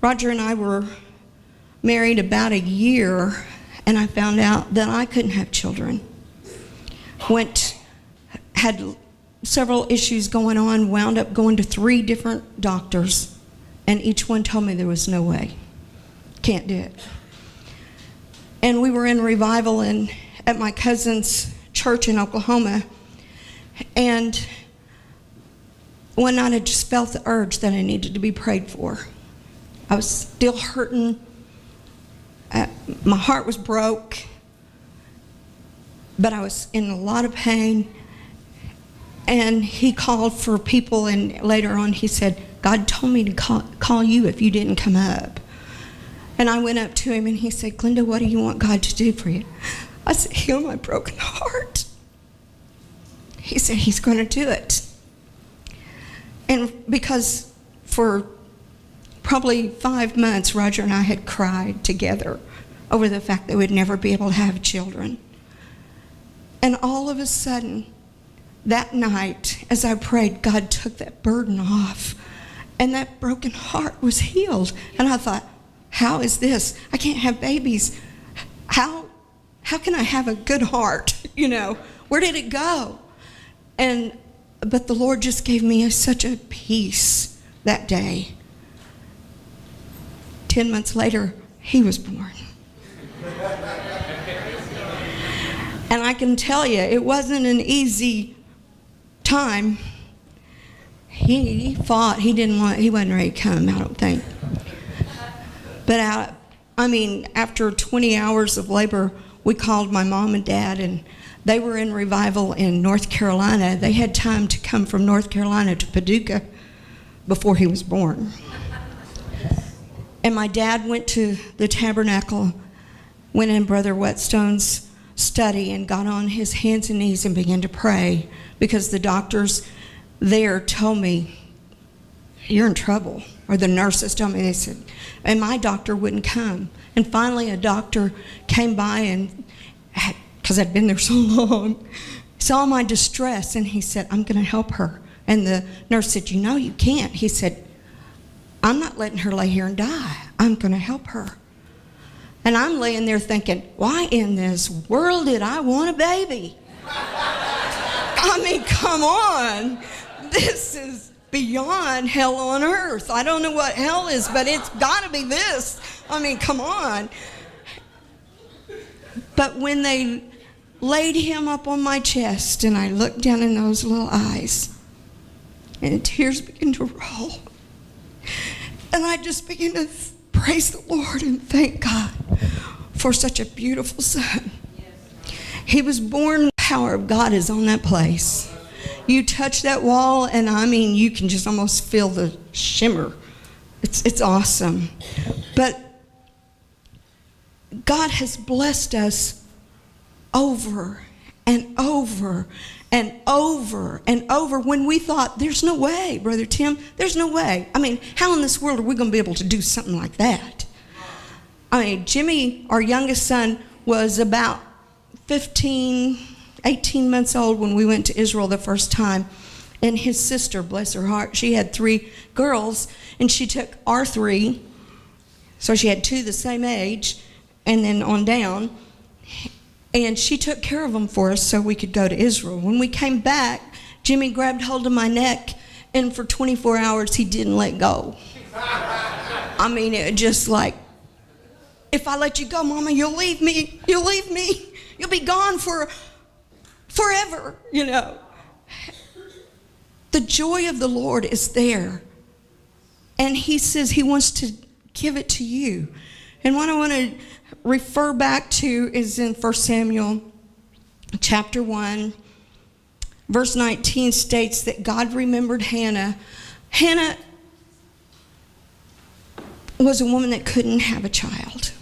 Roger and I were married about a year, and I found out that I couldn't have children. Had several issues going on, wound up going to 3 different doctors, and each one told me there was no way. Can't do it. And we were in revival at my cousin's church in Oklahoma, and one night I just felt the urge that I needed to be prayed for. I was still hurting. My heart was broke, but I was in a lot of pain. And he called for people, and later on he said, God told me to call you if you didn't come up. And I went up to him and he said, Glenda, what do you want God to do for you? I said, heal my broken heart. He said, he's going to do it. And because for probably 5 months, Roger and I had cried together over the fact that we'd never be able to have children. And all of a sudden, that night, as I prayed, God took that burden off, and that broken heart was healed. And I thought, how is this? I can't have babies. How can I have a good heart? Where did it go? But the Lord just gave me such a peace that day. 10 months later, he was born. And I can tell you, it wasn't an easy time. He fought. He wasn't ready to come, I don't think. But after 20 hours of labor, we called my mom and dad, and they were in revival in North Carolina. They had time to come from North Carolina to Paducah before he was born. And my dad went to the tabernacle, went in Brother Whetstone's study and got on his hands and knees and began to pray, because the doctors there told me, you're in trouble. Or the nurses told me, they said, and my doctor wouldn't come. And finally a doctor came by, and because I'd been there so long, saw my distress, and he said, I'm going to help her. And the nurse said, you can't. He said, I'm not letting her lay here and die. I'm going to help her. And I'm laying there thinking, why in this world did I want a baby? Come on. This is beyond hell on earth. I don't know what hell is, but it's got to be this. Come on. But when they laid him up on my chest, and I looked down in those little eyes, and tears began to roll. And I just began to praise the Lord and thank God for such a beautiful son. He was born. The power of God is on that place. You touch that wall, and you can just almost feel the shimmer. It's awesome. But God has blessed us over and over and over and over when we thought, there's no way, Brother Tim, there's no way. How in this world are we going to be able to do something like that? Jimmy, our youngest son, was about 18 months old when we went to Israel the first time. And his sister, bless her heart, she had 3 girls, and she took our 3. So she had 2 the same age, and then on down. And she took care of them for us so we could go to Israel. When we came back, Jimmy grabbed hold of my neck, and for 24 hours he didn't let go. It just like, if I let you go, Mama, you'll leave me. You'll leave me. You'll be gone forever, The joy of the Lord is there. And he says he wants to give it to you. And what I want to refer back to is in 1 Samuel chapter 1, verse 19 states that God remembered Hannah. Hannah was a woman that couldn't have a child.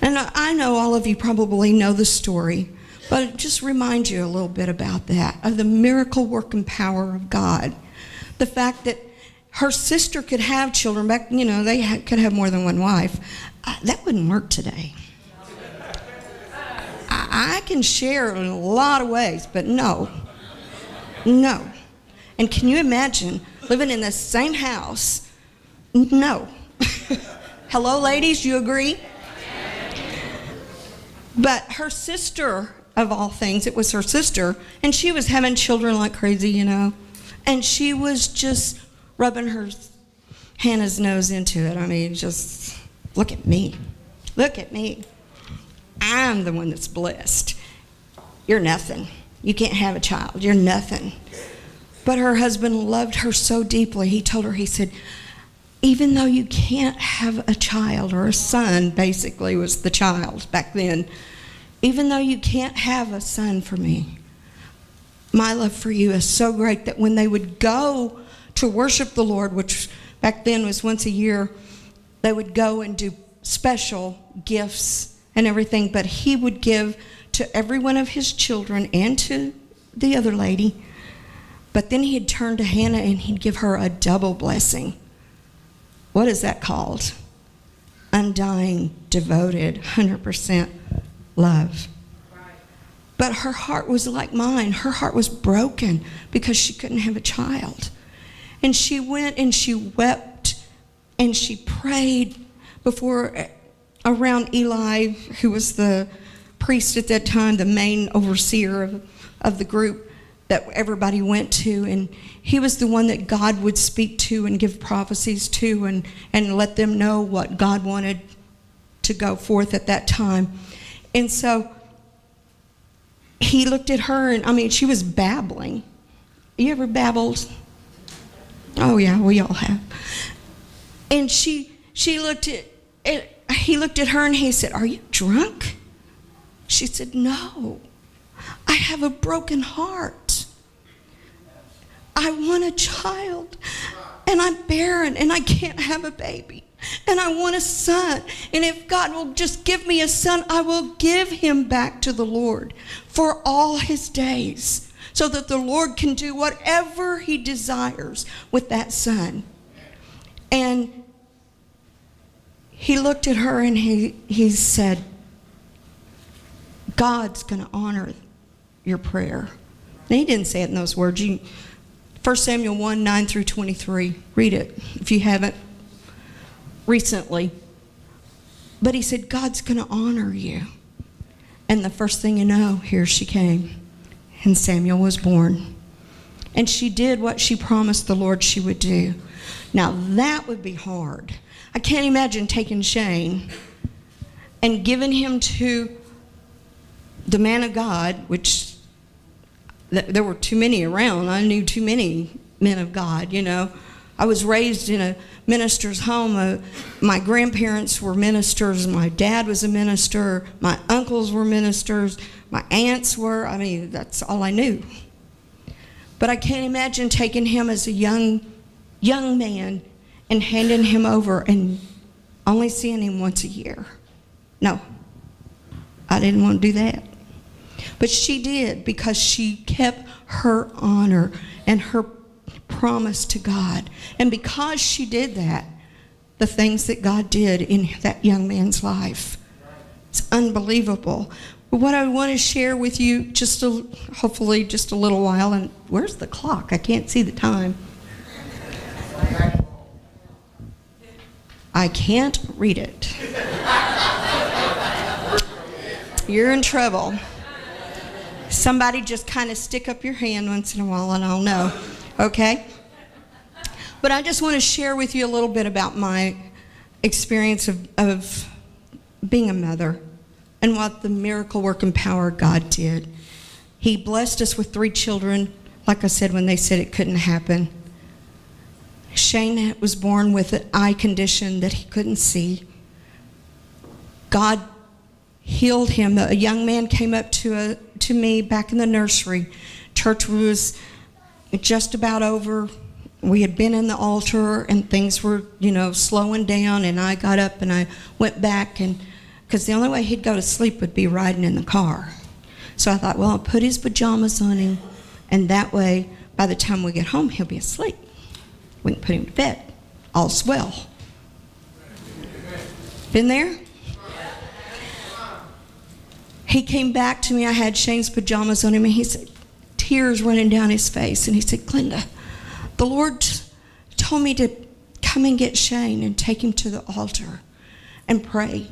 And I know all of you probably know the story, but just remind you a little bit about that, of the miracle working power of God. The fact that her sister could have children back, they could have more than one wife. That wouldn't work today. I can share in a lot of ways, but no. And can you imagine living in the same house No. Hello, ladies, you agree? But her sister, of all things, it was her sister, and she was having children like crazy, you know. And she was just rubbing her Hannah's nose into it. I mean, just, look at me. Look at me. I'm the one that's blessed. You're nothing. You can't have a child. You're nothing. But her husband loved her so deeply. He told her, he said, even though you can't have a child, or a son basically was the child back then, even though you can't have a son for me, my love for you is so great that when they would go to worship the Lord, which back then was once a year, they would go and do special gifts and everything, but he would give to every one of his children and to the other lady. But then he'd turn to Hannah and he'd give her a double blessing. What is that called? Undying, devoted, 100% love. But her heart was like mine. Her heart was broken because she couldn't have a child. And she went and she wept and she prayed before, around Eli, who was the priest at that time, the main overseer of the group that everybody went to, and he was the one that God would speak to and give prophecies to and let them know what God wanted to go forth at that time. And so he looked at her, and I mean, she was babbling. You ever babbled? Oh yeah, we all have. And she looked he looked at her and he said, "Are you drunk?" She said, "No, I have a broken heart. I want a child, and I'm barren, and I can't have a baby, and I want a son. And if God will just give me a son, I will give him back to the Lord for all his days, so that the Lord can do whatever he desires with that son." And he looked at her and he said, "God's going to honor your prayer." And he didn't say it in those words. 1 Samuel 1, 9 through 23. Read it if you haven't recently. But he said, God's going to honor you. And the first thing you know, here she came. And Samuel was born. And she did what she promised the Lord she would do. Now that would be hard. I can't imagine taking Shane and giving him to the man of God, which there were too many around. I knew too many men of God, you know. I was raised in a minister's home. My grandparents were ministers. My dad was a minister. My uncles were ministers. My aunts were. I mean, that's all I knew. But I can't imagine taking him as a young man and handing him over and only seeing him once a year. No, I didn't want to do that. But she did, because she kept her honor and her promise to God. And because she did that, the things that God did in that young man's life, it's unbelievable. But what I want to share with you, hopefully just a little while, and where's the clock? I can't see the time. I can't read it. You're in trouble. Somebody just kind of stick up your hand once in a while and I'll know, okay? But I just want to share with you a little bit about my experience of being a mother and what the miracle working power of God did. He blessed us with 3 children, like I said, when they said it couldn't happen. Shane was born with an eye condition that he couldn't see. God healed him. A young man came up to me back in the nursery. Church was just about over. We had been in the altar and things were, slowing down, and I got up and I went back, and because the only way he'd go to sleep would be riding in the car. So I thought, well, I'll put his pajamas on him, and that way by the time we get home he'll be asleep. We can put him to bed. All's well. Been there? He came back to me. I had Shane's pajamas on him, and he said, tears running down his face, and he said, Glenda, the Lord told me to come and get Shane and take him to the altar and pray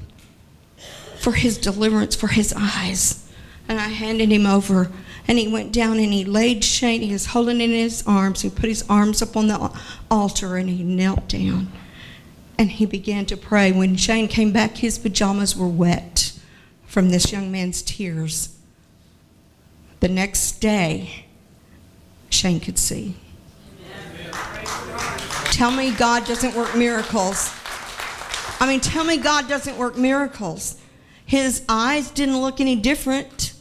for his deliverance, for his eyes. And I handed him over, and he went down and he laid Shane, he was holding it in his arms. He put his arms up on the altar and he knelt down. And he began to pray. When Shane came back, his pajamas were wet from this young man's tears. The next day, Shane could see. Tell me God doesn't work miracles. Tell me God doesn't work miracles. His eyes didn't look any different,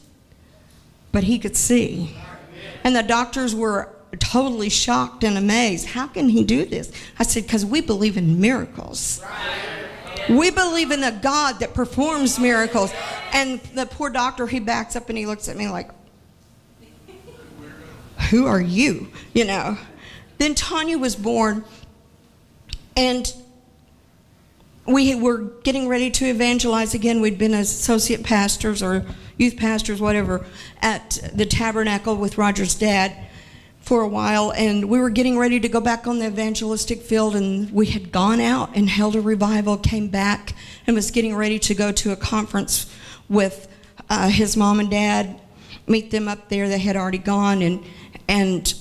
but he could see. And the doctors were totally shocked and amazed. How can he do this? I said, because we believe in miracles. We believe in a God that performs miracles. And the poor doctor, he backs up and he looks at me like, who are you? Then Tanya was born, and we were getting ready to evangelize again. We'd been associate pastors or youth pastors, whatever, at the Tabernacle with Roger's dad for a while, and we were getting ready to go back on the evangelistic field, and we had gone out and held a revival, came back, and was getting ready to go to a conference with his mom and dad, meet them up there. They had already gone, and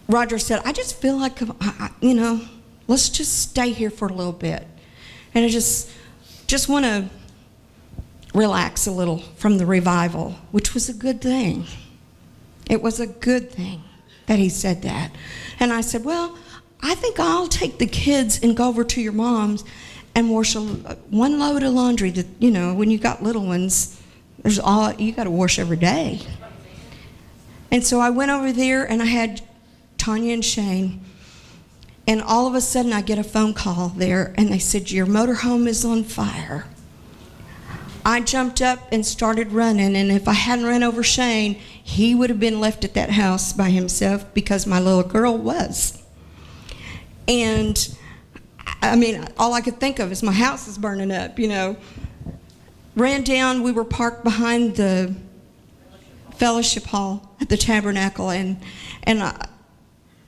Roger said, I just feel like, let's just stay here for a little bit. And I just want to relax a little from the revival, which was a good thing. It was a good thing that he said that. And I said, well, I think I'll take the kids and go over to your mom's and wash one load of laundry that, when you got little ones, you got to wash every day. And so I went over there and I had Tanya and Shane, and all of a sudden I get a phone call there, and they said, your motorhome is on fire. I jumped up and started running, and if I hadn't run over Shane, he would have been left at that house by himself because my little girl was. And all I could think of is my house is burning up, Ran down, we were parked behind the fellowship hall at the Tabernacle, and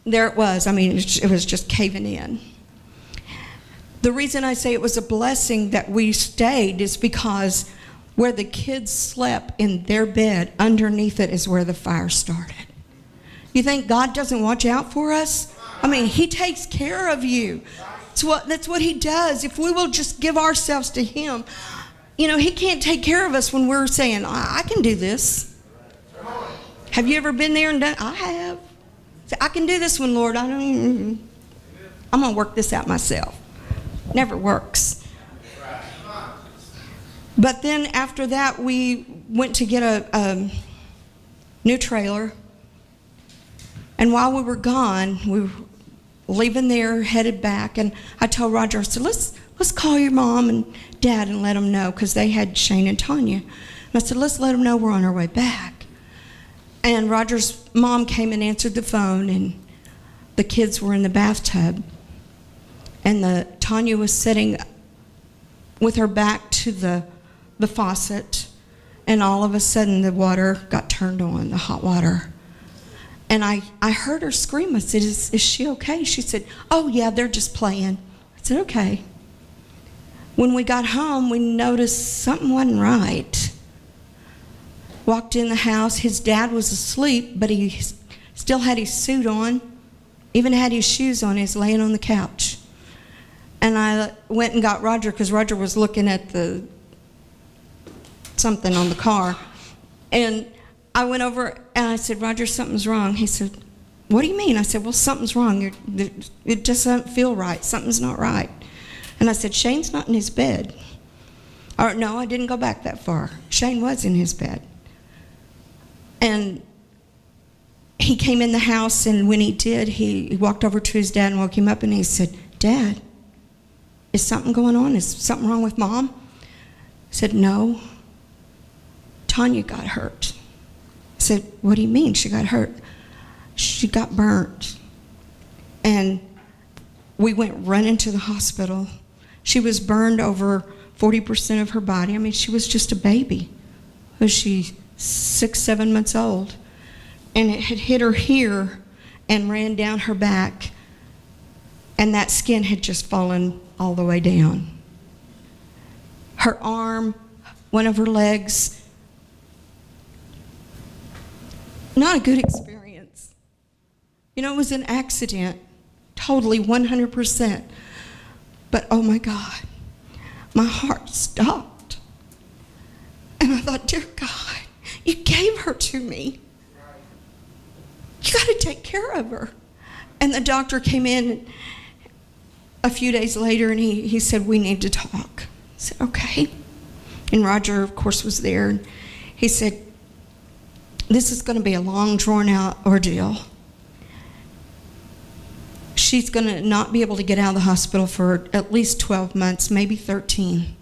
there it was. It was just caving in. The reason I say it was a blessing that we stayed is because where the kids slept in their bed, underneath it is where the fire started. You think God doesn't watch out for us? He takes care of you. That's what he does. If we will just give ourselves to him, he can't take care of us when we're saying, I can do this. Have you ever been there and done? I have. I can do this one, Lord. I'm going to work this out myself. Never works. But then after that, we went to get a new trailer. And while we were gone, we were leaving there, headed back. And I told Roger, I said, let's call your mom and dad and let them know, because they had Shane and Tanya. And I said, let's let them know we're on our way back. And Roger's mom came and answered the phone, and the kids were in the bathtub. And Tanya was sitting with her back to the faucet, and all of a sudden the water got turned on, the hot water. And I heard her scream. I said, is she okay? She said, oh yeah, they're just playing. I said, okay. When we got home, we noticed something wasn't right. Walked in the house. His dad was asleep, but he still had his suit on, even had his shoes on. He was laying on the couch. And I went and got Roger, because Roger was looking at something on the car. And I went over and I said, Roger, something's wrong. He said, what do you mean? I said, well, something's wrong. It just doesn't feel right. Something's not right. And I said, Shane's not in his bed. Or no, I didn't go back that far. Shane was in his bed. And he came in the house, and when he did, he walked over to his dad and woke him up, and he said, Dad, is something going on? Is something wrong with Mom? I said, no. Tanya got hurt. I said, what do you mean she got hurt? She got burnt. And we went running to the hospital. She was burned over 40% of her body. She was just a baby. Was she 6, 7 months old? And it had hit her here and ran down her back and that skin had just fallen all the way down. Her arm, one of her legs, not a good experience. You know, it was an accident, totally 100%. But oh my God, my heart stopped. And I thought, dear God, you gave her to me. You got to take care of her. And the doctor came in a few days later, and he said, we need to talk. I said, okay. And Roger, of course, was there. And he said, this is going to be a long, drawn-out ordeal. She's going to not be able to get out of the hospital for at least 12 months, maybe 13.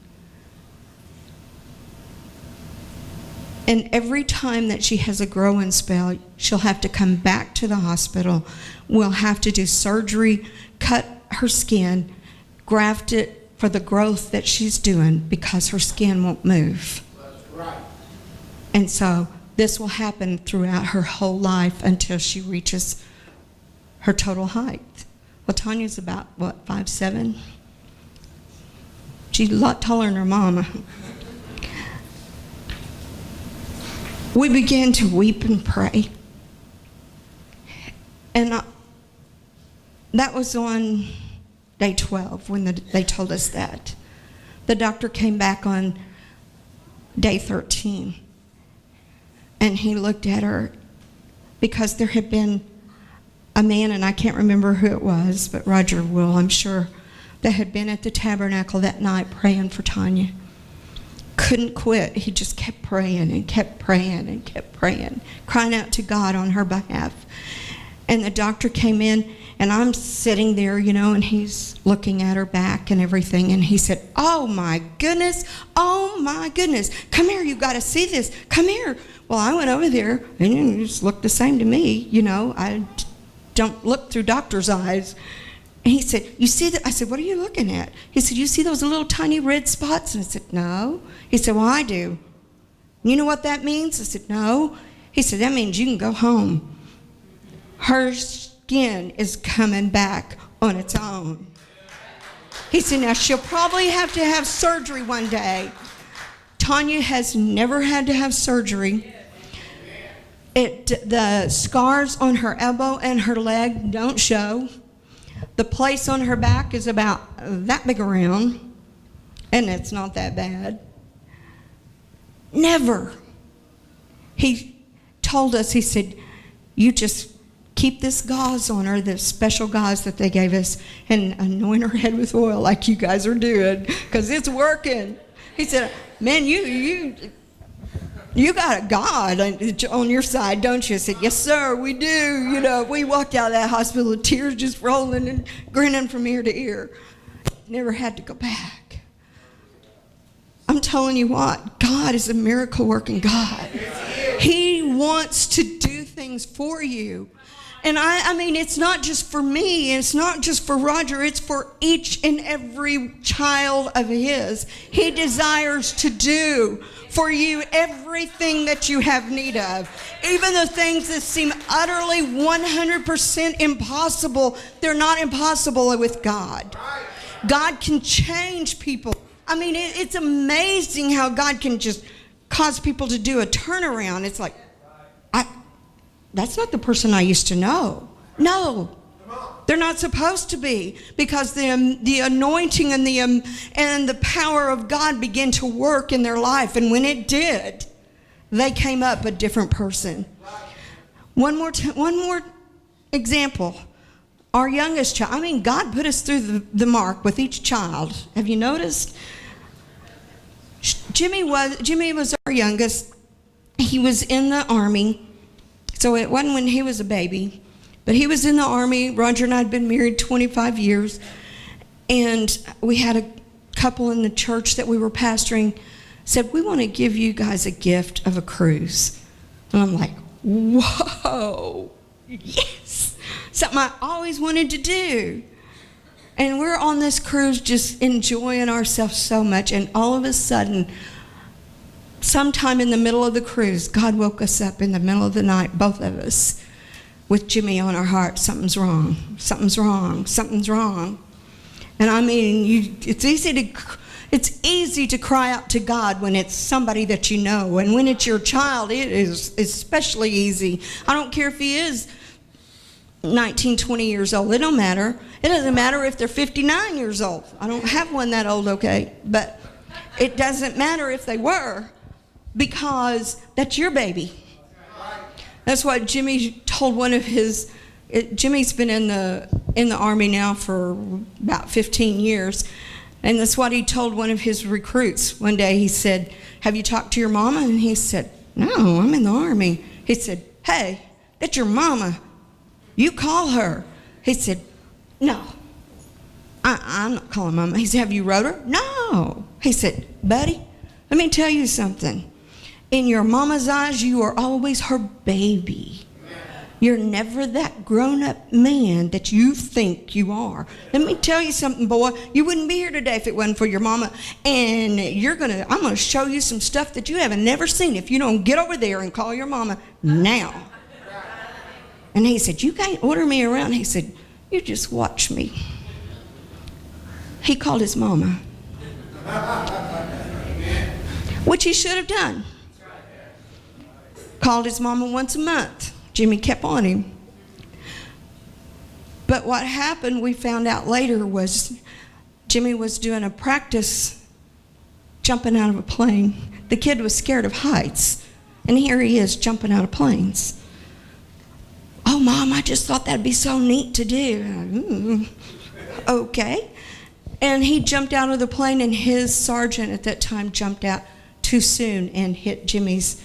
And every time that she has a growing spell, she'll have to come back to the hospital. We'll have to do surgery, cut her skin, graft it for the growth that she's doing because her skin won't move. That's right. And so this will happen throughout her whole life until she reaches her total height. Well, Tanya's about, what, 5'7"? She's a lot taller than her mama. We began to weep and pray. And that was on day 12 when they told us that. The doctor came back on day 13. And he looked at her because there had been a man, and I can't remember who it was, but Roger will, I'm sure, that had been at the tabernacle that night praying for Tanya. Couldn't quit. He just kept praying and kept praying and kept praying, crying out to God on her behalf. And the doctor came in, and I'm sitting there, you know, and he's looking at her back and everything, and he said, oh my goodness, come here, you got to see this, come here. Well, I went over there, and it just looked the same to me, you know. I don't look through doctor's eyes. And he said, you see that? I said, what are you looking at? He said, you see those little tiny red spots? And I said, no. He said, well, I do. You know what that means? I said, no. He said, that means you can go home. Her skin is coming back on its own. He said, now she'll probably have to have surgery one day. Tanya has never had to have surgery. The scars on her elbow and her leg don't show. The place on her back is about that big around, and it's not that bad. Never. He told us, he said, you just keep this gauze on her, this special gauze that they gave us, and anoint her head with oil like you guys are doing, because it's working. He said, man, you got a God on your side, don't you? I said, yes, sir, we do. You know, we walked out of that hospital with tears just rolling and grinning from ear to ear. Never had to go back. I'm telling you what, God is a miracle-working God. He wants to do things for you. And I mean, it's not just for me, it's not just for Roger, it's for each and every child of his. He desires to do for you everything that you have need of. Even the things that seem utterly 100% impossible, they're not impossible with God. God can change people. I mean, it's amazing how God can just cause people to do a turnaround. It's like, that's not the person I used to know. No, they're not supposed to be, because the anointing and the power of God began to work in their life, and when it did, they came up a different person. One more example. Our youngest child. I mean, God put us through the mark with each child. Have you noticed? Jimmy was our youngest. He was in the Army. So it wasn't when he was a baby, but he was in the Army. Roger and I had been married 25 years, and we had a couple in the church that we were pastoring said, we want to give you guys a gift of a cruise. And I'm like, whoa, yes, something I always wanted to do. And we're on this cruise just enjoying ourselves so much, and all of a sudden, sometime in the middle of the cruise, God woke us up in the middle of the night, both of us, with Jimmy on our heart, something's wrong, something's wrong, something's wrong. And I mean, it's easy to cry out to God when it's somebody that you know. And when it's your child, it is especially easy. I don't care if he is 19, 20 years old. It don't matter. It doesn't matter if they're 59 years old. I don't have one that old, okay? But it doesn't matter if they were, because that's your baby. That's what Jimmy told one of his... Jimmy's been in the Army now for about 15 years. And that's what he told one of his recruits. One day he said, "Have you talked to your mama?" And he said, "No, I'm in the Army." He said, "Hey, that's your mama. You call her." He said, "No, I'm not calling mama." He said, "Have you wrote her?" "No." He said, "Buddy, let me tell you something. In your mama's eyes, you are always her baby. You're never that grown-up man that you think you are. Let me tell you something, boy. You wouldn't be here today if it wasn't for your mama. And I'm gonna show you some stuff that you haven't never seen if you don't get over there and call your mama now." And he said, "You can't order me around." He said, "You just watch me." He called his mama, which he should have done. Called his mama once a month. Jimmy kept on him. But what happened, we found out later, was Jimmy was doing a practice jumping out of a plane. The kid was scared of heights, and here he is jumping out of planes. "Oh, Mom, I just thought that'd be so neat to do." Okay. And he jumped out of the plane, and his sergeant at that time jumped out too soon and hit Jimmy's,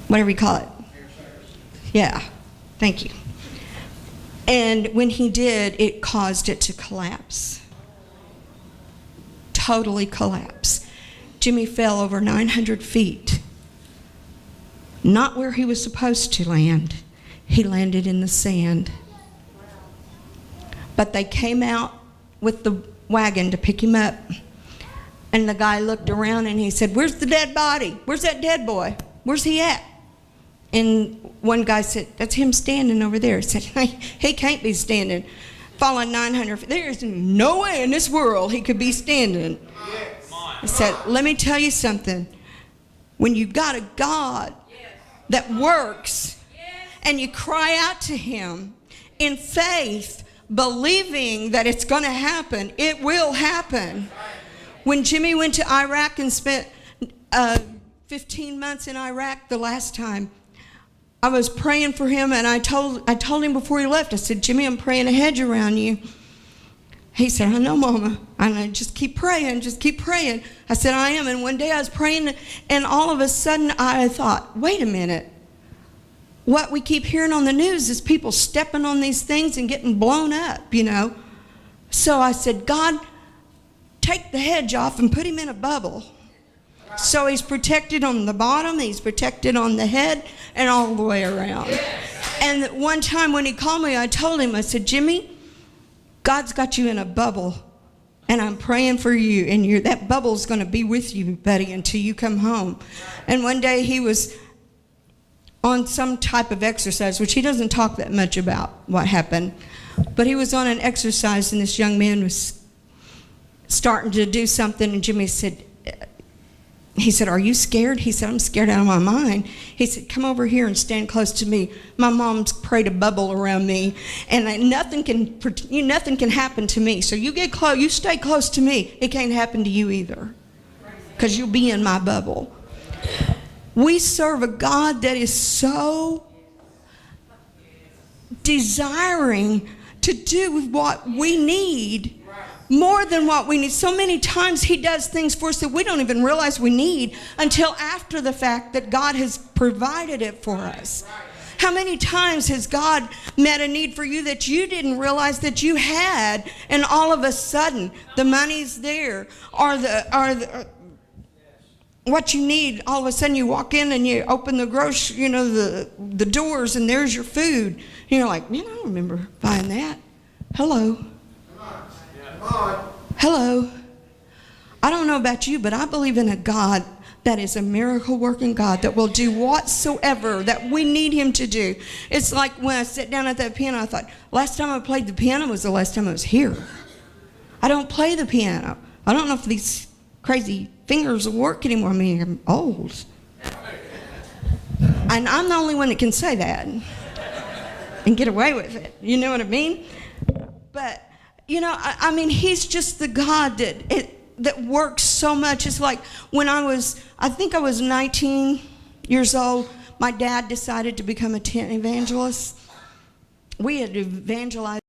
whatever you call it. Yeah, thank you. And when he did, it caused it to collapse. Totally collapse. Jimmy fell over 900 feet. Not where he was supposed to land. He landed in the sand. But they came out with the wagon to pick him up. And the guy looked around and he said, "Where's the dead body? Where's that dead boy? Where's he at?" And one guy said, "That's him standing over there." He said, "He can't be standing. Falling 900 feet. There's no way in this world he could be standing." I said, "Let me tell you something. When you've got a God that works and you cry out to him in faith, believing that it's going to happen, it will happen." When Jimmy went to Iraq and spent 15 months in Iraq the last time, I was praying for him, and I told him before he left, I said, "Jimmy, I'm praying a hedge around you." He said, "I know, Mama." And I just keep praying, just keep praying. I said, "I am." And one day I was praying, and all of a sudden I thought, wait a minute. What we keep hearing on the news is people stepping on these things and getting blown up, you know. So I said, "God, take the hedge off and put him in a bubble." So he's protected on the bottom, he's protected on the head, and all the way around. And one time when he called me, I told him, I said, "Jimmy, God's got you in a bubble, and I'm praying for you, and that bubble's going to be with you, buddy, until you come home." And one day he was on some type of exercise, which he doesn't talk that much about what happened, but he was on an exercise, and this young man was starting to do something, and Jimmy said, he said, "Are you scared?" He said, "I'm scared out of my mind." He said, "Come over here and stand close to me. My mom's prayed a bubble around me, and nothing can happen to me. So you get close, you stay close to me. It can't happen to you either, because you'll be in my bubble." We serve a God that is so desiring to do what we need, more than what we need. So many times he does things for us that we don't even realize we need until after the fact that God has provided it for us. How many times has God met a need for you that you didn't realize that you had, and all of a sudden the money's there, or what you need, all of a sudden you walk in and you open the the doors, and there's your food. And you're like, "Man, I don't remember buying that." Hello. Hello. I don't know about you, but I believe in a God that is a miracle working God that will do whatsoever that we need him to do. It's like when I sat down at that piano, I thought, last time I played the piano was the last time I was here. I don't play the piano. I don't know if these crazy fingers will work anymore. I mean, I'm old. And I'm the only one that can say that and get away with it. You know what I mean? But, you know, I mean, he's just the God that works so much. It's like when I think I was 19 years old, my dad decided to become a tent evangelist. We had evangelized